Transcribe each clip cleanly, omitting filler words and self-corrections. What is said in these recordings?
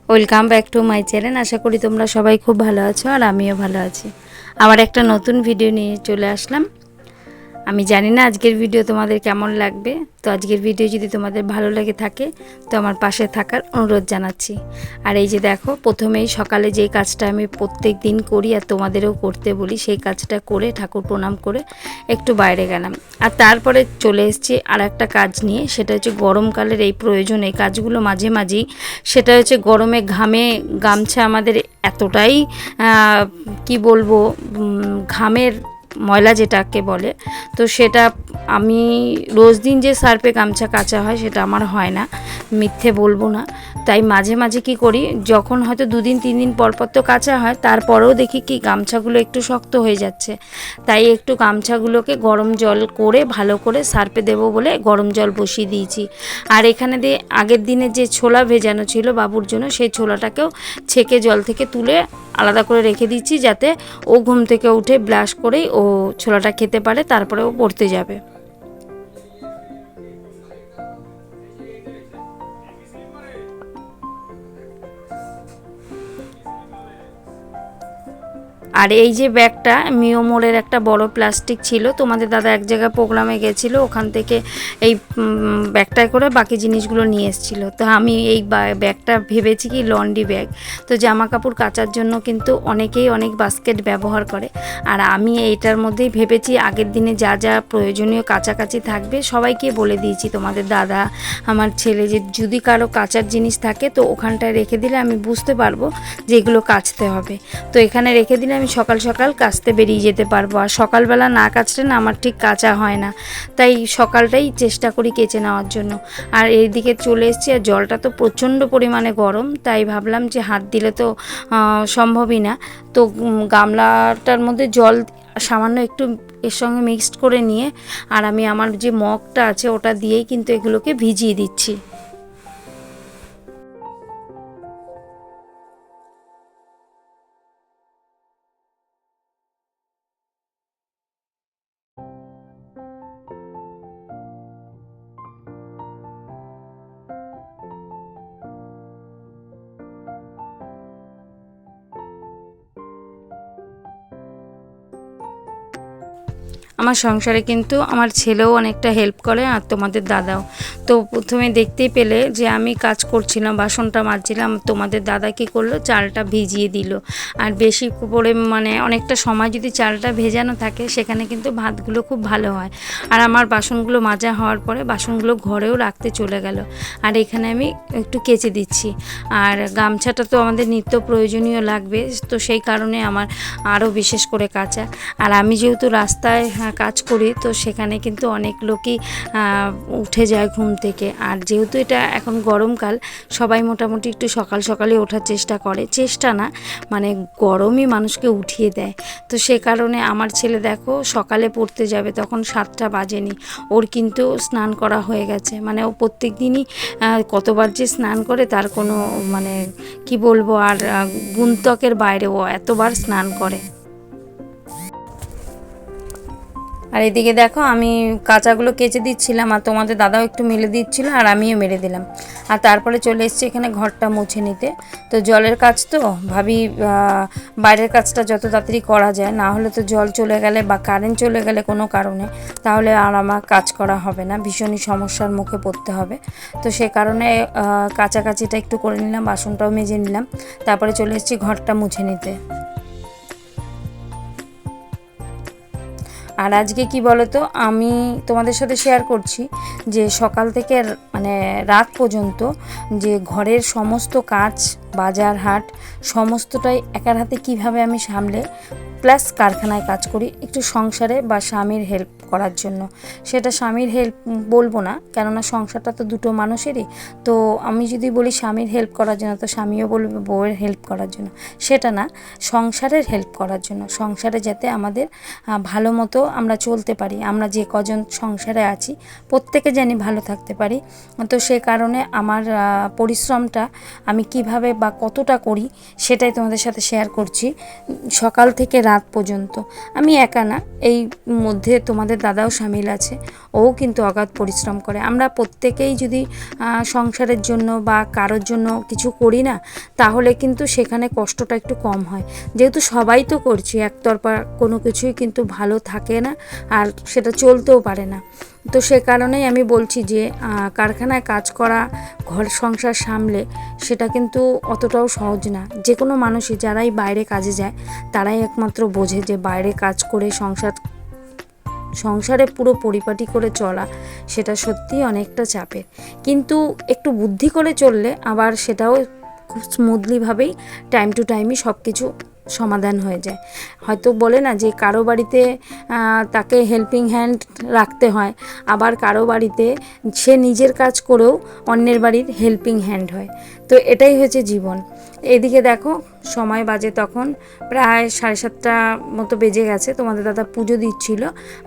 Welcome back to my channel. আশা করি তোমরা সবাই খুব ভালো আছো আর আমিও ভালো আছি। আবার একটা নতুন ভিডিও নিয়ে চলে আসলাম। আমি জানি না আজকের ভিডিও তোমাদের কেমন লাগবে, তো আজকের ভিডিও যদি তোমাদের ভালো লেগে থাকে তো আমার পাশে থাকার অনুরোধ জানাচ্ছি। আর এই যে দেখো, প্রথমেই সকালে যেই কাজটা আমি প্রত্যেক দিন করি আর তোমাদেরও করতে বলি, সেই কাজটা করে ঠাকুর প্রণাম করে একটু বাইরে গেলাম। আর তারপরে চলে এসেছি আর একটা কাজ নিয়ে, সেটা হচ্ছে গরমকালের এই প্রয়োজন, এই কাজগুলো মাঝে মাঝেই। সেটা হচ্ছে গরমে ঘামে গামছা আমাদের এতটাই কি বলবো, ঘামের ময়লা যেটাকে বলে, তো সেটা আমি রোজ দিন যে সার্ফে গামছা কাচা হয় সেটা আমার হয় না, মিথ্যে বলবো না। তাই মাঝে মাঝে কি করি, যখন হয়তো 2-3 দিন পর পর তো কাচা হয়, তারপরেও দেখি কি গামছাগুলো একটু শক্ত হয়ে যাচ্ছে, তাই একটু গামছাগুলোকে গরম জল করে ভালো করে সার্ফে দেবো বলে গরম জল বসিয়ে দিয়েছি। আর এখানে দিয়ে আগের দিনে যে ছোলা ভেজানো ছিল বাবুর জন্য, সেই ছোলাটাকেও ছেঁকে জল থেকে তুলে আলাদা করে রেখে দিচ্ছি, যাতে ও ঘুম থেকে উঠে ব্রাশ করেই ও ছোলাটা খেতে পারে, তারপরে ও পড়তে যাবে। আর এই যে ব্যাগটা মিওমোরের একটা বড় প্লাস্টিক ছিল, তোমাদের দাদা এক জায়গায় প্রোগ্রামে গেছিলো, ওখান থেকে এই ব্যাগটায় করে বাকি জিনিসগুলো নিয়ে এসেছিলো। তো আমি এই ব্যাগটা ভেবেছি কি লন্ড্রি ব্যাগ। তো জামা কাপড় কাচার জন্য কিন্তু অনেকেই অনেক বাস্কেট ব্যবহার করে, আর আমি এইটার মধ্যেই ভেবেছি আগের দিনে যা যা প্রয়োজনীয় কাছাকাছি থাকবে সবাইকে বলে দিয়েছি, তোমাদের দাদা, আমার ছেলে, যে যদি কারো কাচার জিনিস থাকে তো ওখানটায় রেখে দিলে আমি বুঝতে পারবো যে এগুলো কাচতে হবে। তো এখানে রেখে দিলে আমি সকাল সকাল কাচতে বেরিয়ে যেতে পারবো। আর সকালবেলা না কাচলে না আমার ঠিক কাচা হয় না, তাই সকালটাই চেষ্টা করি কেচে নেওয়ার জন্য। আর এইদিকে চলে এসেছি, আর জলটা তো প্রচণ্ড পরিমাণে গরম, তাই ভাবলাম যে হাত দিলে তো সম্ভবই না। তো গামলাটার মধ্যে জল সামান্য একটু এর সঙ্গে মিক্সড করে নিয়ে, আর আমি আমার যে মগটা আছে ওটা দিয়েই কিন্তু এগুলোকে ভিজিয়ে দিচ্ছি। আমার সংসারে কিন্তু আমার ছেলেও অনেকটা হেল্প করে, আর তোমাদের দাদাও। তো প্রথমে দেখতেই পেলে যে আমি কাজ করছিলাম, বাসনটা মাজছিলাম, তোমাদের দাদা কী করলো, চালটা ভিজিয়ে দিল। আর বেশি করে মানে অনেকটা সময় যদি চালটা ভেজানো থাকে সেখানে কিন্তু ভাতগুলো খুব ভালো হয়। আর আমার বাসনগুলো মাজা হওয়ার পরে বাসনগুলো ঘরেও রাখতে চলে গেল, আর এখানে আমি একটু কেচে দিচ্ছি। আর গামছাটা তো আমাদের নিত্য প্রয়োজনীয় লাগবে, তো সেই কারণে আমার আরও বিশেষ করে কাচা। আর আমি যেহেতু রাস্তায় কাজ করি, তো সেখানে কিন্তু অনেক লোকই উঠে যায় ঘুম থেকে। আর যেহেতু এটা এখন গরমকাল, সবাই মোটামুটি একটু সকাল সকালে ওঠার চেষ্টা করে, চেষ্টা না মানে গরমই মানুষকে উঠিয়ে দেয়। তো সে কারণে আমার ছেলে দেখো সকালে পড়তে যাবে, তখন 7টা বাজেনি, ওর কিন্তু স্নান করা হয়ে গেছে। মানে ও প্রত্যেক দিনই কতবার যে স্নান করে তার কোনো মানে কি বলবো, আর গুন্তকের বাইরে ও এতবার স্নান করে। আর এদিকে দেখো আমি কাঁচাগুলো কেচে দিচ্ছিলাম, আর তোমাদের দাদাও একটু মেলে দিচ্ছিলো, আর আমিও মেরে দিলাম। আর তারপরে চলে এসেছি এখানে ঘরটা মুছে নিতে। তো জলের কাজ তো ভাবি বাইরের কাজটা যত তাড়াতাড়ি করা যায়, না হলে তো জল চলে গেলে বা কারেন্ট চলে গেলে কোনো কারণে, তাহলে আর আমার কাজ করা হবে না, ভীষণই সমস্যার মুখে পড়তে হবে। তো সে কারণে কাচাকাচিটা একটু করে নিলাম, বাসনটাও মেজে নিলাম, তারপরে চলে এসেছি ঘরটা মুছে নিতে। আর আজকে কি বলো তো, আমি তোমাদের সাথে শেয়ার করছি যে সকাল থেকে মানে রাত পর্যন্ত যে ঘরের সমস্ত কাজ, বাজার হাট সমস্তটাই একার হাতে কিভাবে আমি সামলে, প্লাস কারখানায় কাজ করি একটু সংসারে বা স্বামীর হেল্প করার জন্য। সেটা স্বামীর হেল্প বলবো না, কেননা সংসারটা তো দুটো মানুষেরই। তো আমি যদি বলি স্বামীর হেল্প করার জন্য, তো স্বামীও বলবে বউয়ের হেল্প করার জন্য, সেটা না, সংসারের হেল্প করার জন্য। সংসারে যাতে আমাদের ভালো মতো আমরা চলতে পারি, আমরা যে কজন সংসারে আছি প্রত্যেকে জানি ভালো থাকতে পারি। তো সে কারণে আমার পরিশ্রমটা আমি কিভাবে বা কতটা করি সেটাই তোমাদের সাথে শেয়ার করছি। সকাল থেকে রাত পর্যন্ত। আমি একা না, এই মধ্যে তোমাদের দাদাও সামিল আছে, ও কিন্তু অগাধ পরিশ্রম করে। আমরা প্রত্যেকেই যদি সংসারের জন্য বা কারোর জন্য কিছু করি না, তাহলে কিন্তু সেখানে কষ্টটা একটু কম হয়। যেহেতু সবাই তো করছি, একতরফা কোনো কিছুই কিন্তু ভালো থাকে না, আর সেটা চলতেও পারে না। তো সে কারণেই আমি বলছি যে কারখানায় কাজ করা, ঘর সংসার সামলে, সেটা কিন্তু অতটাও সহজ না। যে কোনো মানুষই যারাই বাইরে কাজে যায় তারাই একমাত্র বোঝে যে বাইরে কাজ করে সংসারে পুরো পরিপাটি করে চলা, সেটা সত্যিই অনেকটা চাপের। কিন্তু একটু বুদ্ধি করে চললে আবার সেটাও খুব স্মুথলিভাবেই টাইম টু টাইমই সব কিছু সমাধান হয়ে যায়। হয়তো বলে না যে কারো বাড়িতে তাকে হেল্পিং হ্যান্ড রাখতে হয়, আবার কারো বাড়িতে সে নিজের কাজ করেও অন্যের বাড়ির হেল্পিং হ্যান্ড হয়। তো এটাই হচ্ছে জীবন। এদিকে দেখো সময় বাজে তখন প্রায় 7:30 মতো বেজে গেছে। তোমাদের দাদা পুজো দিচ্ছিল,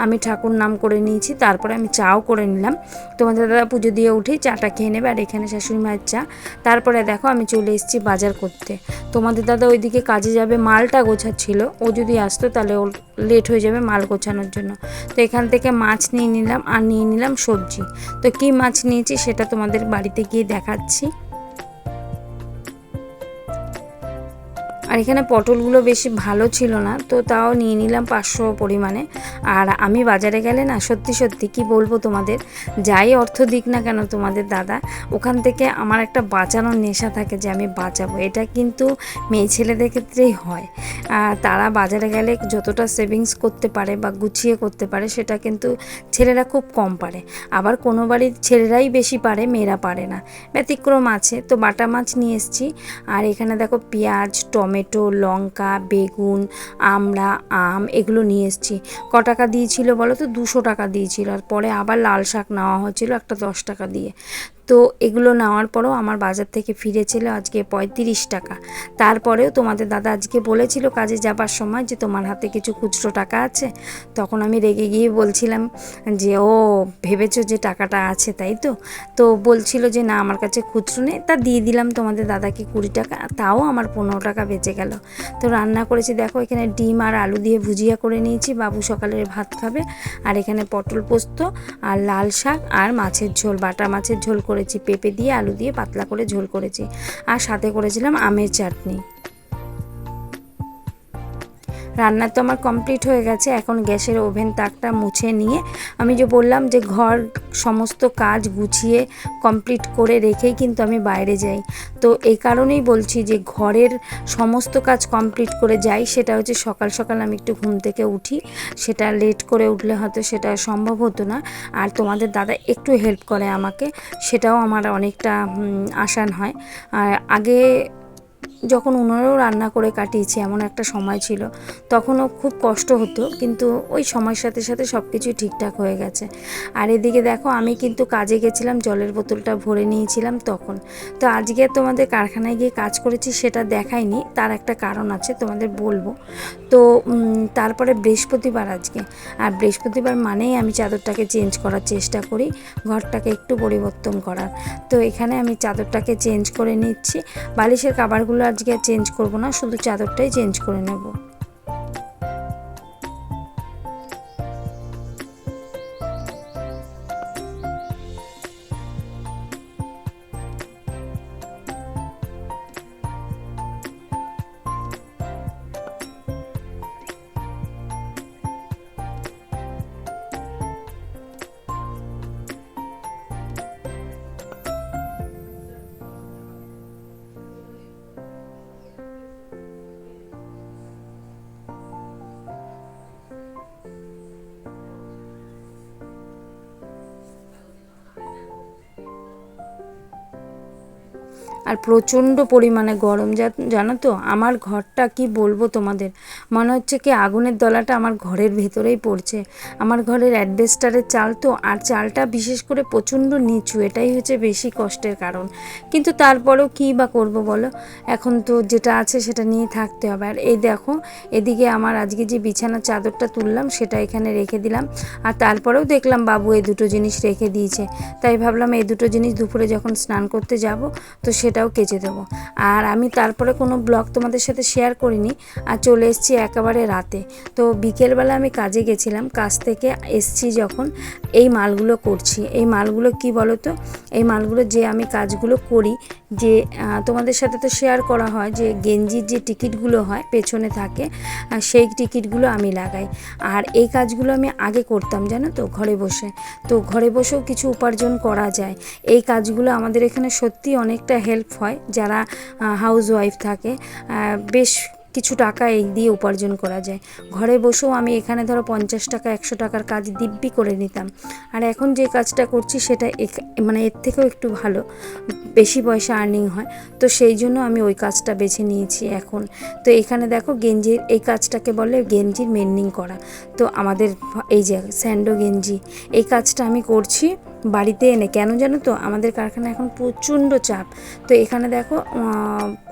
আমি ঠাকুর নাম করে নিয়েছি, তারপরে আমি চাও করে নিলাম। তোমাদের দাদা পুজো দিয়ে উঠেই চাটা খেয়ে নেবে, আর এখানে শাশুড়ি মায়ের চা। তারপরে দেখো আমি চলে এসেছি বাজার করতে। তোমাদের দাদা ওইদিকে কাজে যাবে, মালটা গোছাচ্ছিল, ও যদি আসতো তাহলে ওর লেট হয়ে যাবে মাল গোছানোর জন্য। তো এখান থেকে মাছ নিয়ে নিলাম, আর নিয়ে নিলাম সবজি। তো কী মাছ নিয়েছি সেটা তোমাদের বাড়িতে গিয়ে দেখাচ্ছি। আর এখানে পটলগুলো বেশি ভালো ছিল না, তো তাও নিয়ে নিলাম 500 পরিমাণে। আর আমি বাজারে গেলে না সত্যি সত্যি কি বলবো তোমাদের, যাই অর্থ দিক না কেন তোমাদের দাদা, ওখান থেকে আমার একটা বাঁচানোর নেশা থাকে যে আমি বাঁচাবো। এটা কিন্তু মেয়ে ছেলেদের ক্ষেত্রেই হয়। তারা বাজারে গেলে যতটা সেভিংস করতে পারে বা গুছিয়ে করতে পারে, সেটা কিন্তু ছেলেরা খুব কম পারে। আবার কোনো বাড়ির ছেলেরাই বেশি পারে, মেয়েরা পারে না, ব্যতিক্রম আছে। তো বাটা মাছ নিয়ে এসেছি। আর এখানে দেখো পেঁয়াজ, টমেটো, লঙ্কা, বেগুন, আমড়া, আম এগুলো নিয়ে এসেছি। ক টাকা দিয়েছিল বলো তো? 200 টাকা দিয়েছিল। আর পরে আবার লাল শাক নেওয়া হয়েছিল একটা 10 টাকা দিয়ে। তো এগুলো নেওয়ার পরেও আমার বাজার থেকে ফিরেছিল আজকে 35 টাকা। তারপরেও তোমাদের দাদা আজকে বলেছিল কাজে যাবার সময় যে তোমার হাতে কিছু খুচরো টাকা আছে। তখন আমি রেগে গিয়ে বলছিলাম যে ও ভেবেছো যে টাকাটা আছে তাই তো? তো বলছিল যে না আমার কাছে খুচরো নেই। তা দিয়ে দিলাম তোমাদের দাদাকে 20 টাকা, তাও আমার 15 টাকা বেঁচে গেল। তো রান্না করেছি দেখো, এখানে ডিম আর আলু দিয়ে ভুজিয়া করে নিয়েছি, বাবু সকালের ভাত খাবে। আর এখানে পটল পোস্ত আর লাল শাক আর মাছের ঝোল, বাটা মাছের ঝোল করেছি, পেঁপে দিয়ে আলু দিয়ে পাতলা করে ঝোল করেছি। আর সাথে করেছিলাম আমের চাটনি। রান্না তো আমার কমপ্লিট হয়ে গেছে। এখন গ্যাসের ওভেন তাকটা মুছে নিয়ে আমি যে বললাম যে ঘর সমস্ত কাজ গুছিয়ে কমপ্লিট করে রেখেই কিন্তু আমি বাইরে যাই। তো এই কারণেই বলছি যে ঘরের সমস্ত কাজ কমপ্লিট করে যাই। সেটা হচ্ছে সকাল সকাল আমি একটু ঘুম থেকে উঠি, সেটা লেট করে উঠলে হয়তো সেটা সম্ভব হতো না। আর তোমাদের দাদা একটু হেল্প করে আমাকে, সেটাও আমার অনেকটা আসান হয়। আর আগে যখন উনুনেও রান্না করে কাটিয়েছি, এমন একটা সময় ছিল, তখনও খুব কষ্ট হতো, কিন্তু ওই সময়ের সাথে সাথে সব কিছুই ঠিকঠাক হয়ে গেছে। আর এদিকে দেখো আমি কিন্তু কাজে গেছিলাম, জলের বোতলটা ভরে নিয়েছিলাম তখন। তো আজকে তোমাদের কারখানায় গিয়ে কাজ করেছি সেটা দেখাইনি, তার একটা কারণ আছে তোমাদের বলবো। তো তারপরে বৃহস্পতিবার আজকে, আর বৃহস্পতিবার মানেই আমি চাদরটাকে চেঞ্জ করার চেষ্টা করি, ঘরটাকে একটু পরিবর্তন করার। তো এখানে আমি চাদরটাকে চেঞ্জ করে নিচ্ছি। বালিশের কাভারগুলো আজকে চেঞ্জ করব না, শুধু চাদরটাই চেঞ্জ করে নেব। আর প্রচণ্ড পরিমাণে গরম, জানো তো আমার ঘরটা কি বলবো তোমাদের, মনে হচ্ছে কি আগুনের দলাটা আমার ঘরের ভেতরেই পড়ছে। আমার ঘরের অ্যাডবেস্টারের চাল তো, আর চালটা বিশেষ করে প্রচণ্ড নিচু, এটাই হচ্ছে বেশি কষ্টের কারণ। কিন্তু তারপরেও কী বা করবো বলো, এখন তো যেটা আছে সেটা নিয়ে থাকতে হবে। আর এই দেখো এদিকে আমার আজকে যে বিছানার চাদরটা তুললাম সেটা এখানে রেখে দিলাম। আর তারপরেও দেখলাম বাবু এই দুটো জিনিস রেখে দিয়েছে, তাই ভাবলাম এই দুটো জিনিস দুপুরে যখন স্নান করতে যাব তো সেটা সেটাও কেচে দেবো। আর আমি তারপরে কোনো ব্লগ তোমাদের সাথে শেয়ার করিনি, আর চলে এসেছি একেবারে রাতে। তো বিকেলবেলা আমি কাজে গেছিলাম, কাজ থেকে এসছি যখন এই মালগুলো করছি। এই মালগুলো কি বলো তো, এই মালগুলো যে আমি কাজগুলো করি, যে তোমাদের সাথে তো শেয়ার করা হয় যে গেঞ্জির যে টিকিটগুলো হয় পেছনে থাকে, সেই টিকিটগুলো আমি লাগাই। আর এই কাজগুলো আমি আগে করতাম জানো তো, ঘরে বসে। তো ঘরে বসেও কিছু উপার্জন করা যায়। এই কাজগুলো আমাদের এখানে সত্যি অনেকটা হেল্প হয়, যারা হাউস ওয়াইফ থাকে। বেশ কিছু টাকা এই দিয়ে উপার্জন করা যায়। ঘরে বসেও আমি এখানে ধরো 50 টাকা 100 টাকার কাজ দিব্যি করে নিতাম। আর এখন যে কাজটা করছি সেটা মানে এর থেকেও একটু ভালো, বেশি পয়সা আর্নিং হয়। তো সেই জন্য আমি ওই কাজটা বেছে নিয়েছি এখন। তো এখানে দেখো গেঞ্জির এই কাজটাকে বলে গেঞ্জির মেন্ডিং করা। তো আমাদের এই যে স্যান্ডো গেঞ্জি, এই কাজটা আমি করছি বাড়িতে এনে। কেন জানো তো, আমাদের কারখানা এখন প্রচণ্ড চাপ। তো এখানে দেখো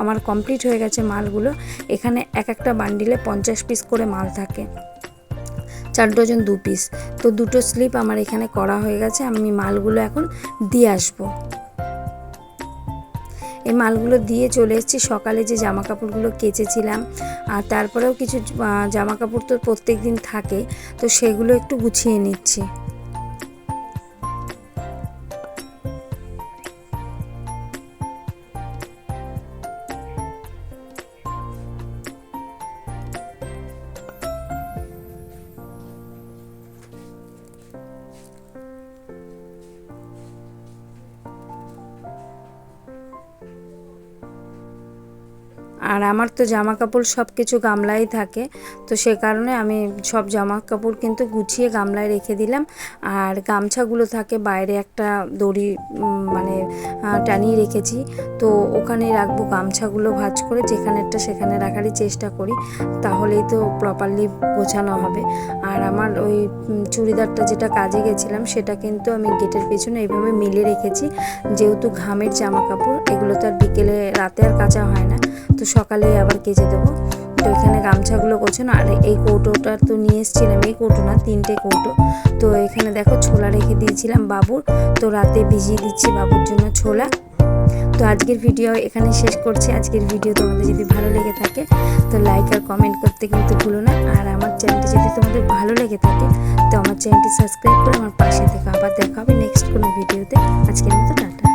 আমার কমপ্লিট হয়ে গেছে মালগুলো। এখানে এক একটা বান্ডিলে 50 পিস করে মাল থাকে, 4 ডজন 2 পিস। তো 2টো স্লিপ আমার এখানে করা হয়ে গেছে। আমি মালগুলো এখন দিয়ে আসবো। এই মালগুলো দিয়ে চলে এসেছি। সকালে যে জামা কাপড়গুলো কেচেছিলাম, আর তারপরেও কিছু জামা কাপড় তো প্রত্যেক দিন থাকে, তো সেগুলো একটু গুছিয়ে নিচ্ছি। আর আমার তো জামা কাপড় সব কিছু গামলায় থাকে, তো সে কারণে আমি সব জামা কাপড় কিন্তু গুছিয়ে গামলায় রেখে দিলাম। আর গামছাগুলো থাকে বাইরে একটা দড়ি মানে টানিয়ে রেখেছি, তো ওখানে রাখবো গামছাগুলো ভাঁজ করে, যেখানেরটা সেখানে রাখারই চেষ্টা করি, তাহলেই তো প্রপারলি গোছানো হবে। আর আমার ওই চুড়িদারটা যেটা কাজে গেছিলাম সেটা কিন্তু আমি গেটের পেছনে এইভাবে মিলে রেখেছি, যেহেতু ঘামের জামা কাপড় এগুলো তো আর বিকেলে রাতে আর কাচা হয় না, তো সকালে আবার কেচে দেবো। তো এখানে গামছাগুলো গোছানো। আর এই কৌটোটা তো নিয়ে এসেছিলাম, এই কৌটো না 3টে কৌটো। তো এখানে দেখো ছোলা রেখে দিয়েছিলাম বাবুর, তো রাতে ভিজিয়ে দিচ্ছি বাবুর জন্য ছোলা। তো আজকের ভিডিও এখানে শেষ করছি। আজকের ভিডিও তোমাদের যদি ভালো লেগে থাকে তো লাইক আর কমেন্ট করতে কিন্তু ভুলো না। আর আমার চ্যানেলটি যদি তোমাদের ভালো লেগে থাকে তো আমার চ্যানেলটি সাবস্ক্রাইব করে আমার পাশে থেকে। আবার দেখা হবে নেক্সট কোনো ভিডিওতে। আজকের মতো টাটা।